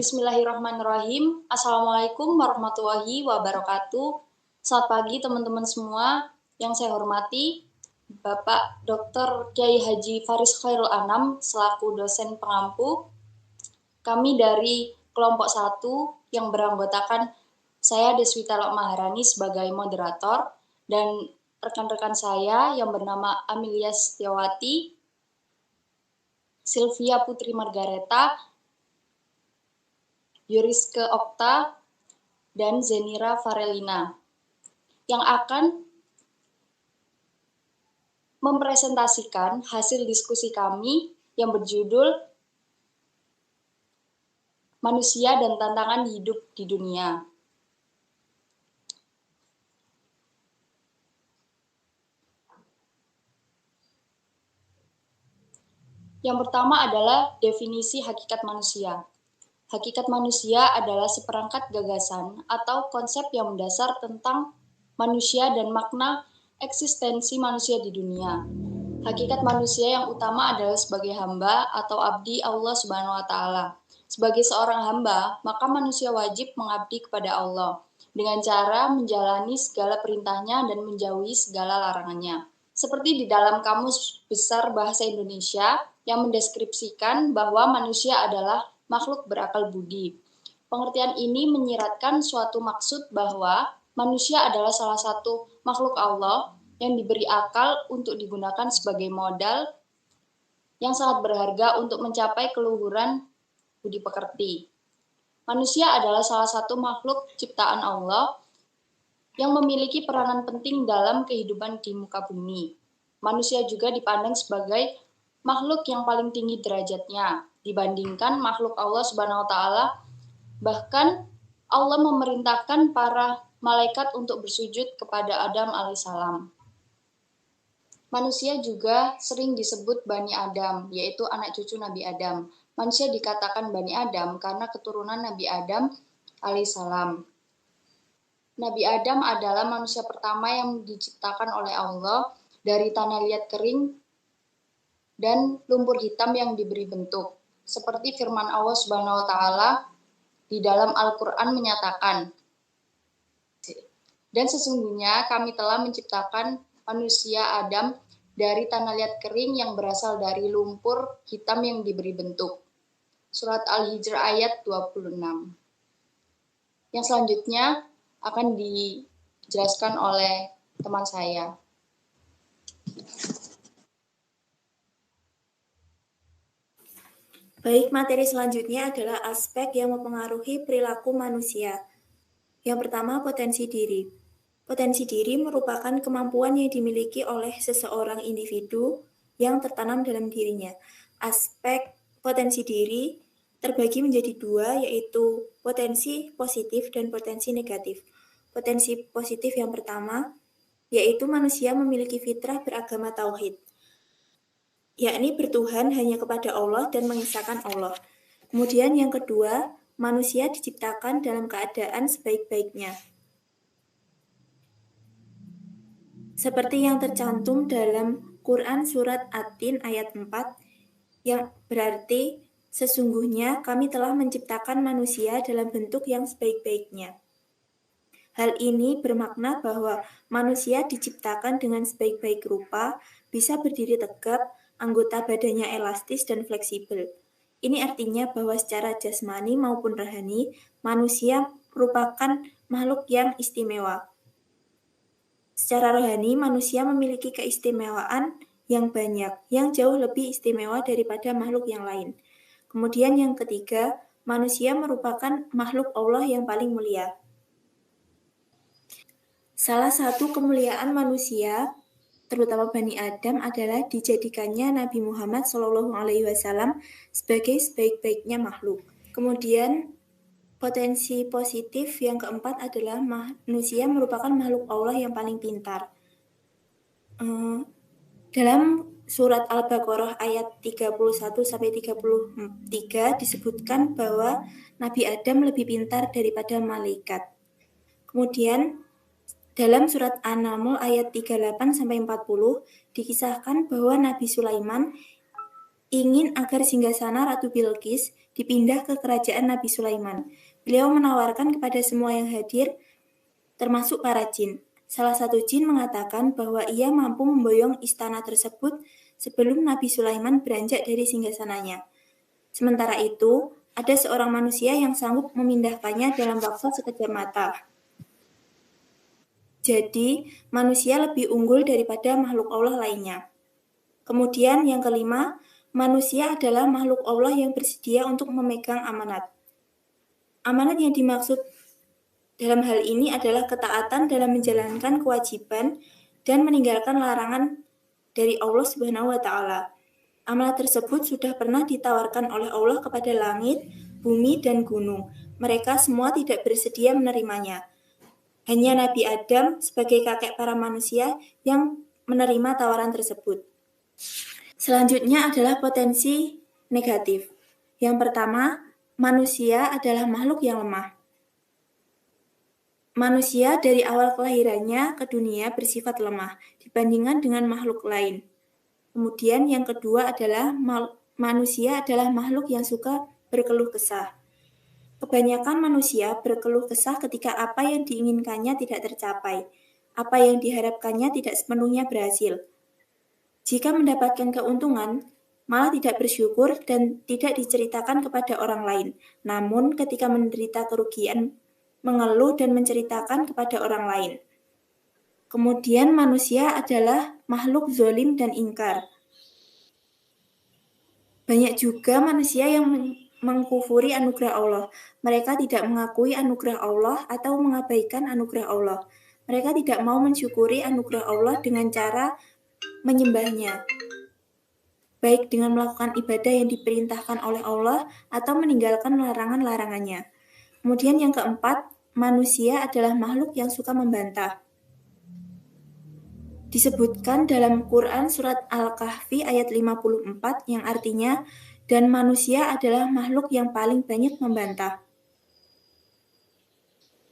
Bismillahirrahmanirrahim. Assalamualaikum warahmatullahi wabarakatuh. Selamat pagi teman-teman semua. Yang saya hormati Bapak Dr. Kiai Haji Faris Khairul Anam selaku dosen pengampu. Kami dari kelompok 1 yang beranggotakan saya Deswita Lok Maharani sebagai moderator dan rekan-rekan saya yang bernama Amelia Setiawati, Sylvia Putri Margareta, Yuriske Okta, dan Zenira Farelina yang akan mempresentasikan hasil diskusi kami yang berjudul Manusia dan Tantangan Hidup di Dunia. Yang pertama adalah definisi hakikat manusia. Hakikat manusia adalah seperangkat gagasan atau konsep yang mendasar tentang manusia dan makna eksistensi manusia di dunia. Hakikat manusia yang utama adalah sebagai hamba atau abdi Allah Subhanahu wa Ta'ala. Sebagai seorang hamba, maka manusia wajib mengabdi kepada Allah dengan cara menjalani segala perintahnya dan menjauhi segala larangannya. Seperti di dalam Kamus Besar Bahasa Indonesia yang mendeskripsikan bahwa manusia adalah makhluk berakal budi. Pengertian ini menyiratkan suatu maksud bahwa manusia adalah salah satu makhluk Allah yang diberi akal untuk digunakan sebagai modal yang sangat berharga untuk mencapai keluhuran budi pekerti. Manusia adalah salah satu makhluk ciptaan Allah yang memiliki peranan penting dalam kehidupan di muka bumi. Manusia juga dipandang sebagai makhluk yang paling tinggi derajatnya dibandingkan makhluk Allah Subhanahu wa Ta'ala. Bahkan Allah memerintahkan para malaikat untuk bersujud kepada Adam alaihissalam. Manusia juga sering disebut Bani Adam, yaitu anak cucu Nabi Adam. Manusia dikatakan Bani Adam karena keturunan Nabi Adam alaihissalam. Nabi Adam adalah manusia pertama yang diciptakan oleh Allah dari tanah liat kering dan lumpur hitam yang diberi bentuk. Seperti firman Allah Subhanahu wa Ta'ala di dalam Al-Quran menyatakan, dan sesungguhnya kami telah menciptakan manusia Adam dari tanah liat kering yang berasal dari lumpur hitam yang diberi bentuk. Surat Al-Hijr ayat 26. Yang selanjutnya akan dijelaskan oleh teman saya. Baik, materi selanjutnya adalah aspek yang mempengaruhi perilaku manusia. Yang pertama, potensi diri. Potensi diri merupakan kemampuan yang dimiliki oleh seseorang individu yang tertanam dalam dirinya. Aspek potensi diri terbagi menjadi 2, yaitu potensi positif dan potensi negatif. Potensi positif yang pertama, yaitu manusia memiliki fitrah beragama tauhid, yakni bertuhan hanya kepada Allah dan mengesahkan Allah. Kemudian yang kedua, manusia diciptakan dalam keadaan sebaik-baiknya. Seperti yang tercantum dalam Quran Surat At-Tin ayat 4, yang berarti sesungguhnya kami telah menciptakan manusia dalam bentuk yang sebaik-baiknya. Hal ini bermakna bahwa manusia diciptakan dengan sebaik-baik rupa, bisa berdiri tegap, anggota badannya elastis dan fleksibel. Ini artinya bahwa secara jasmani maupun rohani, manusia merupakan makhluk yang istimewa. Secara rohani, manusia memiliki keistimewaan yang banyak, yang jauh lebih istimewa daripada makhluk yang lain. Kemudian yang ketiga, manusia merupakan makhluk Allah yang paling mulia. Salah satu kemuliaan manusia, terutama Bani Adam, adalah dijadikannya Nabi Muhammad SAW sebagai sebaik-baiknya makhluk. Kemudian potensi positif yang keempat adalah manusia merupakan makhluk Allah yang paling pintar. Dalam surat Al-Baqarah ayat 31-33 disebutkan bahwa Nabi Adam lebih pintar daripada malaikat. Kemudian dalam surat An-Naml ayat 38-40 dikisahkan bahwa Nabi Sulaiman ingin agar singgasana Ratu Bilqis dipindah ke kerajaan Nabi Sulaiman. Beliau menawarkan kepada semua yang hadir, termasuk para jin. Salah satu jin mengatakan bahwa ia mampu memboyong istana tersebut sebelum Nabi Sulaiman beranjak dari singgasananya. Sementara itu, ada seorang manusia yang sanggup memindahkannya dalam waktu sekejap mata. Jadi, manusia lebih unggul daripada makhluk Allah lainnya. Kemudian yang kelima, manusia adalah makhluk Allah yang bersedia untuk memegang amanat. Amanat yang dimaksud dalam hal ini adalah ketaatan dalam menjalankan kewajiban dan meninggalkan larangan dari Allah Subhanahu wa Ta'ala. Amanat tersebut sudah pernah ditawarkan oleh Allah kepada langit, bumi, dan gunung. Mereka semua tidak bersedia menerimanya. Hanya Nabi Adam sebagai kakek para manusia yang menerima tawaran tersebut. Selanjutnya adalah potensi negatif. Yang pertama, manusia adalah makhluk yang lemah. Manusia dari awal kelahirannya ke dunia bersifat lemah dibandingkan dengan makhluk lain. Kemudian yang kedua adalah manusia adalah makhluk yang suka berkeluh kesah. Kebanyakan manusia berkeluh kesah ketika apa yang diinginkannya tidak tercapai, apa yang diharapkannya tidak sepenuhnya berhasil. Jika mendapatkan keuntungan, malah tidak bersyukur dan tidak diceritakan kepada orang lain. Namun ketika menderita kerugian, mengeluh dan menceritakan kepada orang lain. Kemudian manusia adalah makhluk zalim dan ingkar. Banyak juga manusia yang mengkufuri anugerah Allah. Mereka tidak mengakui anugerah Allah atau mengabaikan anugerah Allah. Mereka tidak mau mensyukuri anugerah Allah dengan cara menyembahnya, baik dengan melakukan ibadah yang diperintahkan oleh Allah atau meninggalkan larangan-larangannya. Kemudian yang keempat, manusia adalah makhluk yang suka membantah. Disebutkan dalam Quran surat Al-Kahfi ayat 54 yang artinya, dan manusia adalah makhluk yang paling banyak membantah.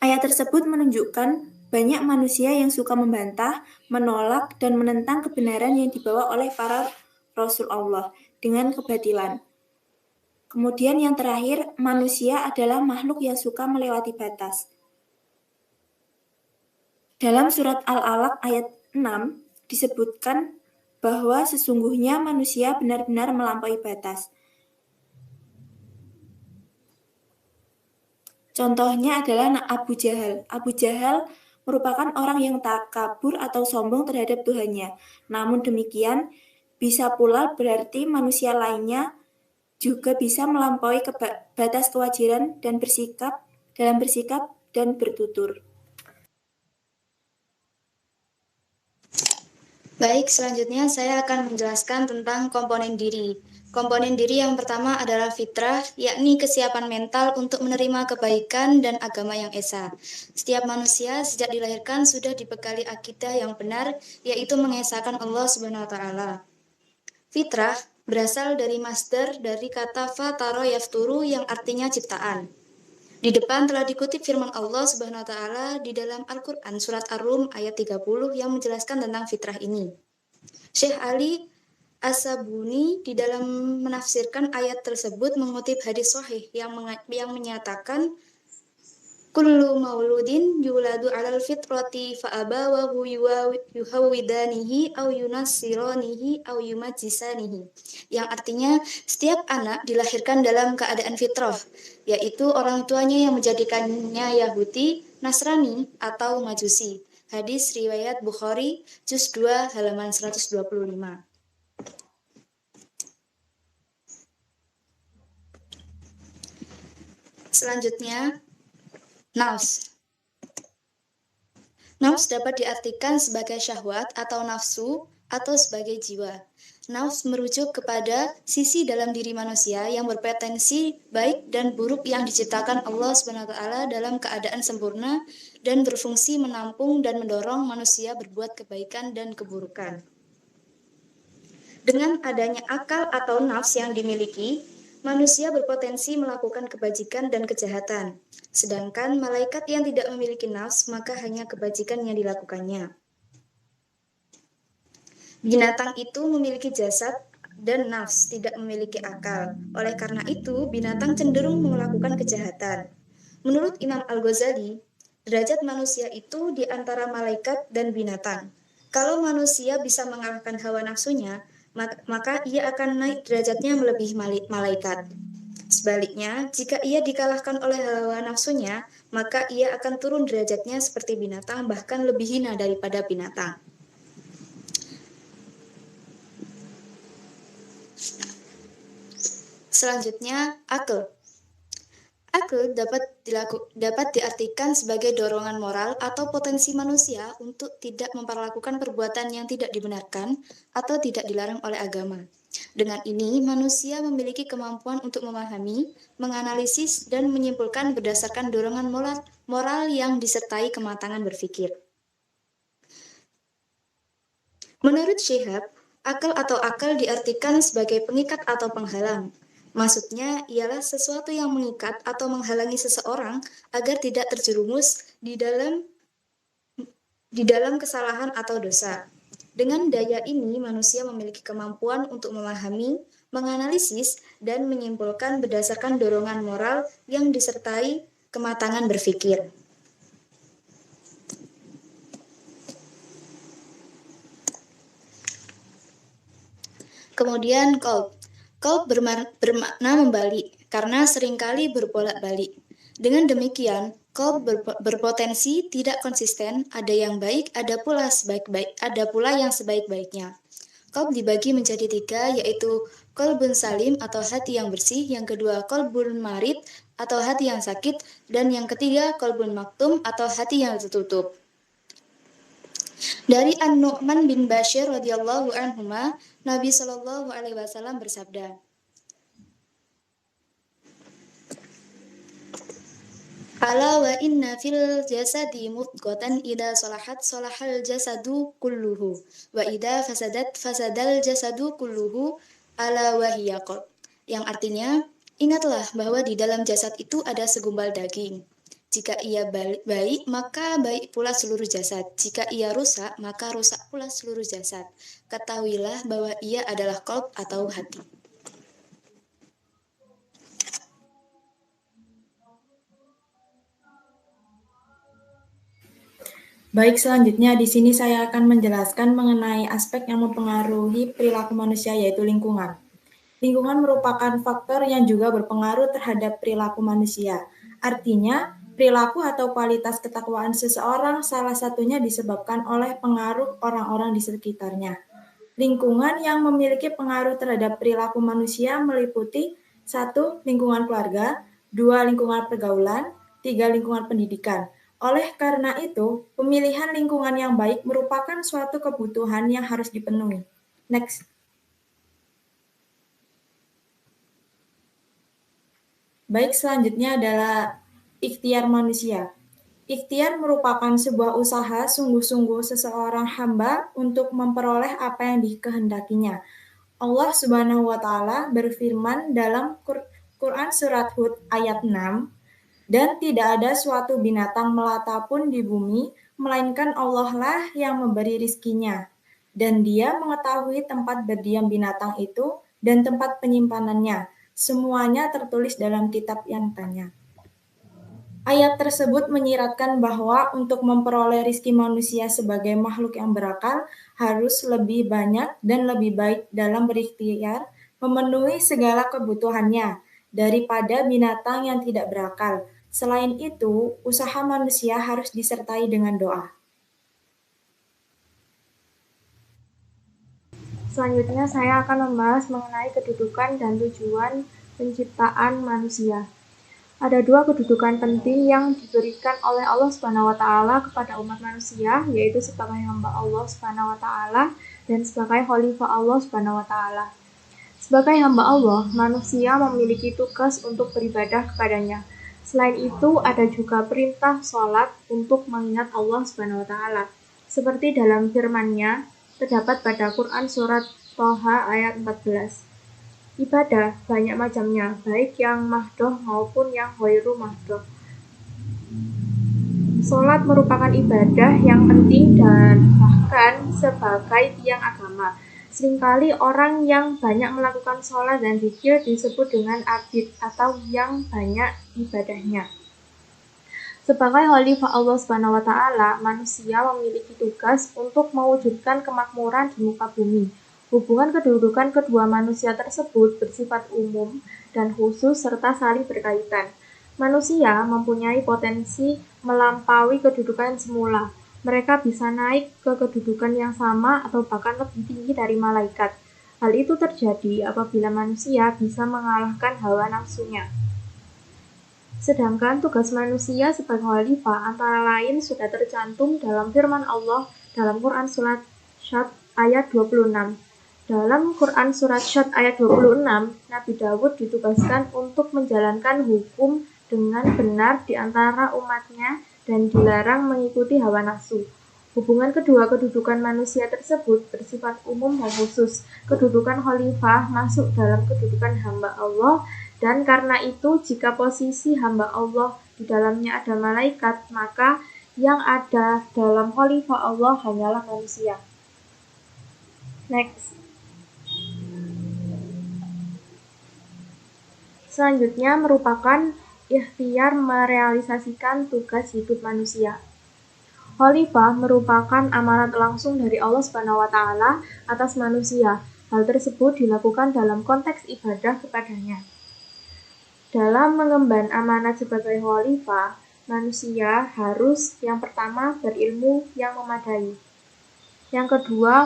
Ayat tersebut menunjukkan banyak manusia yang suka membantah, menolak, dan menentang kebenaran yang dibawa oleh para Rasul Allah dengan kebatilan. Kemudian yang terakhir, manusia adalah makhluk yang suka melewati batas. Dalam surat Al-Alaq ayat 6 disebutkan bahwa sesungguhnya manusia benar-benar melampaui batas. Contohnya adalah Abu Jahal. Abu Jahal merupakan orang yang takabur atau sombong terhadap Tuhannya. Namun demikian, bisa pula berarti manusia lainnya juga bisa melampaui batas kewajaran dan bersikap dan bertutur. Baik, selanjutnya saya akan menjelaskan tentang komponen diri. Komponen diri yang pertama adalah fitrah, yakni kesiapan mental untuk menerima kebaikan dan agama yang esa. Setiap manusia sejak dilahirkan sudah dibekali akidah yang benar, yaitu mengesahkan Allah Subhanahu wa Ta'ala. Fitrah berasal dari masdar dari kata fataro yafturu yang artinya ciptaan. Di depan telah dikutip firman Allah Subhanahu wa Ta'ala di dalam Al-Qur'an surat Ar-Rum ayat 30 yang menjelaskan tentang fitrah ini. Syekh Ali As-Sabuni di dalam menafsirkan ayat tersebut mengutip hadis sahih yang menyatakan kullu mauludin yuladu 'alal fitrati fa abawahu yuhawwidanihi aw yunassiranihi aw yumajjisanihi. Yang artinya setiap anak dilahirkan dalam keadaan fitrah, yaitu orang tuanya yang menjadikannya Yahudi, Nasrani atau Majusi. Hadis riwayat Bukhari juz 2 halaman 125. Selanjutnya, nafs. Nafs dapat diartikan sebagai syahwat atau nafsu atau sebagai jiwa. Nafs merujuk kepada sisi dalam diri manusia yang berpotensi baik dan buruk yang diciptakan Allah SWT dalam keadaan sempurna dan berfungsi menampung dan mendorong manusia berbuat kebaikan dan keburukan. Dengan adanya akal atau nafs yang dimiliki, manusia berpotensi melakukan kebajikan dan kejahatan. Sedangkan malaikat yang tidak memiliki nafs, maka hanya kebajikan yang dilakukannya. Binatang itu memiliki jasad dan nafs, tidak memiliki akal. Oleh karena itu, binatang cenderung melakukan kejahatan. Menurut Imam Al-Ghazali, derajat manusia itu di antara malaikat dan binatang. Kalau manusia bisa mengalahkan hawa nafsunya, maka ia akan naik derajatnya melebihi malaikat. Sebaliknya, jika ia dikalahkan oleh hawa nafsunya, maka ia akan turun derajatnya seperti binatang, bahkan lebih hina daripada binatang. Selanjutnya, akal. Akal dapat diartikan sebagai dorongan moral atau potensi manusia untuk tidak memperlakukan perbuatan yang tidak dibenarkan atau tidak dilarang oleh agama. Dengan ini, manusia memiliki kemampuan untuk memahami, menganalisis, dan menyimpulkan berdasarkan dorongan moral yang disertai kematangan berpikir. Menurut Syihab, akal atau akal diartikan sebagai pengikat atau penghalang. Maksudnya ialah sesuatu yang mengikat atau menghalangi seseorang agar tidak terjerumus di dalam kesalahan atau dosa. Dengan daya ini, manusia memiliki kemampuan untuk memahami, menganalisis, dan menyimpulkan berdasarkan dorongan moral yang disertai kematangan berpikir. Kemudian qalb. Qalb bermakna membalik, karena seringkali berbolak-balik. Dengan demikian, qalb berpotensi tidak konsisten, ada yang baik, ada pula yang sebaik-baiknya. Qalb dibagi menjadi 3, yaitu qalbun salim atau hati yang bersih, yang kedua qalbun marid atau hati yang sakit, dan yang ketiga qalbun maktum atau hati yang tertutup. Dari An-Nu'man bin Bashir radhiyallahu anhuma, Nabi Shallallahu alaihi wasallam bersabda, "Ala wa inna fil jasadi mudghatan idza salahat salahal jasadu kulluhu wa idza fasadat fasadal jasadu kulluhu ala wa hiya qalb." Yang artinya, ingatlah bahwa di dalam jasad itu ada segumpal daging. Jika ia baik, maka baik pula seluruh jasad. Jika ia rusak, maka rusak pula seluruh jasad. Ketahuilah bahwa ia adalah qalb atau hati. Baik, selanjutnya di sini saya akan menjelaskan mengenai aspek yang mempengaruhi perilaku manusia, yaitu lingkungan. Lingkungan merupakan faktor yang juga berpengaruh terhadap perilaku manusia. Artinya, perilaku atau kualitas ketakwaan seseorang salah satunya disebabkan oleh pengaruh orang-orang di sekitarnya. Lingkungan yang memiliki pengaruh terhadap perilaku manusia meliputi 1. Lingkungan keluarga, 2. Lingkungan pergaulan, 3. Lingkungan pendidikan. Oleh karena itu, pemilihan lingkungan yang baik merupakan suatu kebutuhan yang harus dipenuhi. Next. Baik, selanjutnya adalah ikhtiar manusia. Ikhtiar merupakan sebuah usaha sungguh-sungguh seseorang hamba untuk memperoleh apa yang dikehendakinya. Allah Subhanahu wa Ta'ala berfirman dalam Quran Surat Hud ayat 6, "Dan tidak ada suatu binatang melata pun di bumi, melainkan Allah lah yang memberi rizkinya. Dan Dia mengetahui tempat berdiam binatang itu dan tempat penyimpanannya. Semuanya tertulis dalam kitab yang tanya." Ayat tersebut menyiratkan bahwa untuk memperoleh rizki manusia sebagai makhluk yang berakal harus lebih banyak dan lebih baik dalam berikhtiar memenuhi segala kebutuhannya daripada binatang yang tidak berakal. Selain itu, usaha manusia harus disertai dengan doa. Selanjutnya saya akan membahas mengenai kedudukan dan tujuan penciptaan manusia. Ada 2 kedudukan penting yang diberikan oleh Allah Subhanahu wa Ta'ala kepada umat manusia, yaitu sebagai hamba Allah Subhanahu wa Ta'ala dan sebagai khalifah Allah Subhanahu wa Ta'ala. Sebagai hamba Allah, manusia memiliki tugas untuk beribadah kepadanya. Selain itu, ada juga perintah sholat untuk mengingat Allah Subhanahu wa Ta'ala. Seperti dalam firman-Nya terdapat pada Quran Surat Thaha ayat 14. Ibadah banyak macamnya, baik yang mahdoh maupun yang ghairu mahdoh. Sholat merupakan ibadah yang penting dan bahkan sebagai tiang agama. Seringkali orang yang banyak melakukan sholat dan zikir disebut dengan abid atau yang banyak ibadahnya. Sebagai khalifah Allah Subhanahu wa taala, manusia memiliki tugas untuk mewujudkan kemakmuran di muka bumi. Hubungan kedudukan kedua manusia tersebut bersifat umum dan khusus serta saling berkaitan. Manusia mempunyai potensi melampaui kedudukan semula. Mereka bisa naik ke kedudukan yang sama atau bahkan lebih tinggi dari malaikat. Hal itu terjadi apabila manusia bisa mengalahkan hawa nafsunya. Sedangkan tugas manusia sebagai khalifah antara lain sudah tercantum dalam firman Allah dalam Quran Surat Syad ayat 26. Dalam Quran Surat Syad ayat 26, Nabi Dawud ditugaskan untuk menjalankan hukum dengan benar di antara umatnya dan dilarang mengikuti hawa nafsu. Hubungan kedua kedudukan manusia tersebut bersifat umum dan khusus. Kedudukan khalifah masuk dalam kedudukan hamba Allah, dan karena itu jika posisi hamba Allah di dalamnya ada malaikat, maka yang ada dalam khalifah Allah hanyalah manusia. Next. Selanjutnya merupakan ikhtiar merealisasikan tugas hidup manusia. Khalifah merupakan amanat langsung dari Allah Subhanahu wa taala atas manusia. Hal tersebut dilakukan dalam konteks ibadah kepadanya. Dalam mengemban amanat sebagai khalifah, manusia harus yang pertama berilmu yang memadai. Yang kedua,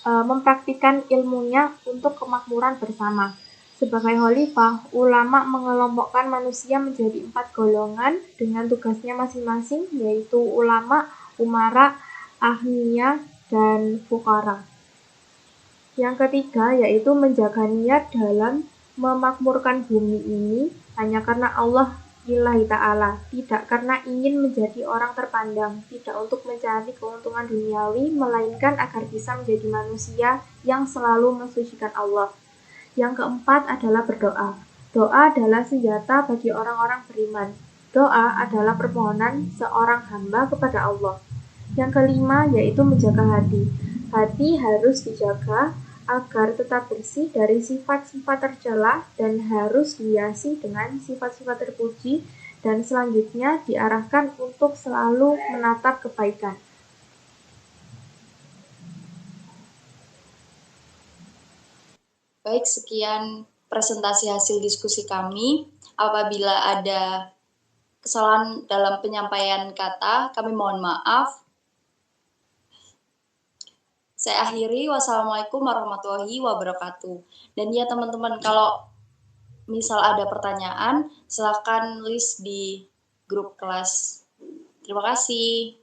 mempraktikkan ilmunya untuk kemakmuran bersama. Sebagai khalifah, ulama mengelompokkan manusia menjadi 4 golongan dengan tugasnya masing-masing, yaitu ulama, umara, ahniya, dan fuqara. Yang ketiga, yaitu menjaga niat dalam memakmurkan bumi ini hanya karena Allah lillahi ta'ala, tidak karena ingin menjadi orang terpandang, tidak untuk mencari keuntungan duniawi, melainkan agar bisa menjadi manusia yang selalu mensucikan Allah. Yang keempat adalah berdoa. Doa adalah senjata bagi orang-orang beriman. Doa adalah permohonan seorang hamba kepada Allah. Yang kelima yaitu menjaga hati. Hati harus dijaga agar tetap bersih dari sifat-sifat tercela dan harus dihiasi dengan sifat-sifat terpuji, dan selanjutnya diarahkan untuk selalu menatap kebaikan. Baik, sekian presentasi hasil diskusi kami. Apabila ada kesalahan dalam penyampaian kata, kami mohon maaf. Saya akhiri, wassalamualaikum warahmatullahi wabarakatuh. Dan ya teman-teman, kalau misal ada pertanyaan, silakan list di grup kelas. Terima kasih.